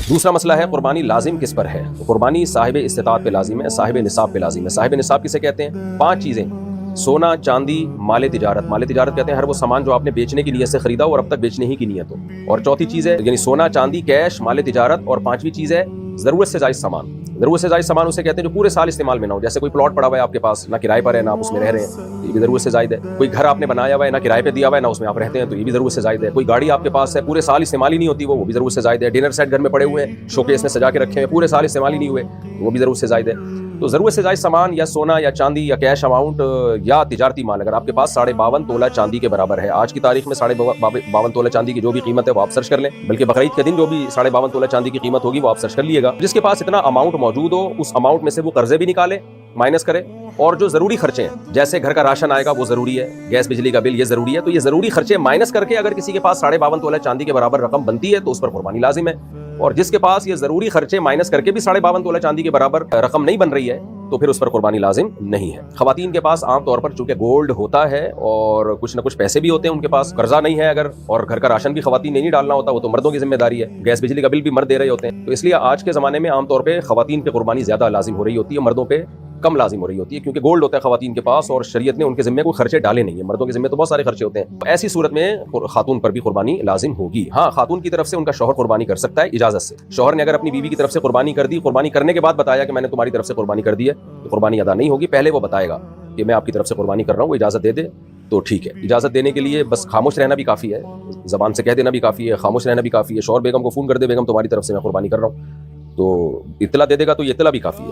دوسرا مسئلہ ہے قربانی لازم کس پر ہے؟ تو قربانی صاحب استطاعت پہ لازم ہے، صاحب نصاب پہ لازم ہے۔ صاحب نصاب کسے کہتے ہیں؟ 5 چیزیں: سونا، چاندی، مال تجارت۔ مال تجارت کہتے ہیں ہر وہ سامان جو آپ نے بیچنے کی نیت سے خریدا اور اب تک بیچنے ہی کی نیت ہو۔ اور چوتھی چیز ہے یعنی سونا، چاندی، کیش، مال تجارت۔ اور 5ویں چیز ہے ضرورت سے زائد سامان۔ ضرورت سے زائد سامان اسے کہتے ہیں جو پورے سال استعمال میں نہ ہو، جیسے کوئی پلاٹ پڑا ہوا ہے آپ کے پاس، نہ کرائے پر ہے نہ آپ اس میں رہ رہے ہیں، یہ بھی ضرورت سے زائد ہے۔ کوئی گھر آپ نے بنایا ہوا ہے، نہ کرائے پہ دیا ہوا ہے نہ اس میں آپ رہتے ہیں، تو یہ بھی ضرورت سے زائد ہے۔ کوئی گاڑی آپ کے پاس ہے، پورے سال استعمال ہی نہیں ہوتی وہ بھی ضرورت سے زائد ہے۔ ڈنر سیٹ گھر میں پڑے ہوئے ہیں، شوکیس میں سجا کے رکھے ہیں، پورے سال استعمال ہی نہیں ہوئے، وہ بھی ضرورت سے زائد ہے۔ تو ضرورت سے زائد سامان یا سونا یا چاندی یا کیش اماؤنٹ یا تجارتی مال اگر آپ کے پاس 52.5 تولہ چاندی کے برابر ہے، آج کی تاریخ میں 52.5 تولہ چاندی کی جو بھی قیمت ہے وہ آپ سرچ کر لیں، بلکہ بقرعید کے دن جو بھی 52.5 تولہ چاندی کی قیمت ہوگی وہ آپ سرچ کر لیے گا۔ جس کے پاس اتنا اماؤنٹ موجود ہو اس اماؤنٹ میں سے وہ قرضے بھی نکالے، مائنس کرے، اور جو ضروری خرچے ہیں جیسے گھر کا راشن آئے گا وہ ضروری ہے، گیس بجلی کا بل یہ ضروری ہے، تو یہ ضروری خرچے مائنس کر کے اگر کسی کے پاس 52.5 تولہ چاندی کے برابر رقم بنتی ہے تو اس پر قربانی لازم ہے۔ اور جس کے پاس یہ ضروری خرچے مائنس کر کے بھی 52.5 تولہ چاندی کے برابر رقم نہیں بن رہی ہے تو پھر اس پر قربانی لازم نہیں ہے۔ خواتین کے پاس عام طور پر چونکہ گولڈ ہوتا ہے اور کچھ نہ کچھ پیسے بھی ہوتے ہیں ان کے پاس، قرضہ نہیں ہے اگر، اور گھر کا راشن بھی خواتین نے نہیں ڈالنا ہوتا، وہ تو مردوں کی ذمہ داری ہے، گیس بجلی کا بل بھی مرد دے رہے ہوتے ہیں، تو اس لیے آج کے زمانے میں عام طور پہ خواتین پہ قربانی زیادہ لازم ہو رہی ہوتی ہے، مردوں پہ کم لازم ہو رہی ہوتی ہے، کیونکہ گولڈ ہوتا ہے خواتین کے پاس اور شریعت نے ان کے ذمہ کوئی خرچے ڈالے نہیں ہیں، مردوں کے ذمہ تو بہت سارے خرچے ہوتے ہیں۔ ایسی صورت میں خاتون پر بھی قربانی لازم ہوگی۔ ہاں، خاتون کی طرف سے ان کا شوہر قربانی کر سکتا ہے اجازت سے۔ شوہر نے اگر اپنی بیوی کی طرف سے قربانی کر دی، قربانی کرنے کے بعد بتایا کہ میں نے تمہاری طرف سے قربانی کر دی ہے، تو قربانی ادا نہیں ہوگی، پہلے وہ بتائے گا کہ میں آپ کی طرف سے قربانی کر رہا ہوں، وہ اجازت دے دے تو ٹھیک ہے۔ اجازت دینے کے لیے بس خاموش رہنا بھی کافی ہے، زبان سے کہہ دینا بھی کافی ہے، خاموش رہنا بھی کافی ہے۔ شوہر بیگم کو فون کر دے، بیگم تمہاری طرف سے میں قربانی کر رہا ہوں، تو اطلاع دے دے گا تو یہ اطلاع بھی کافی ہے۔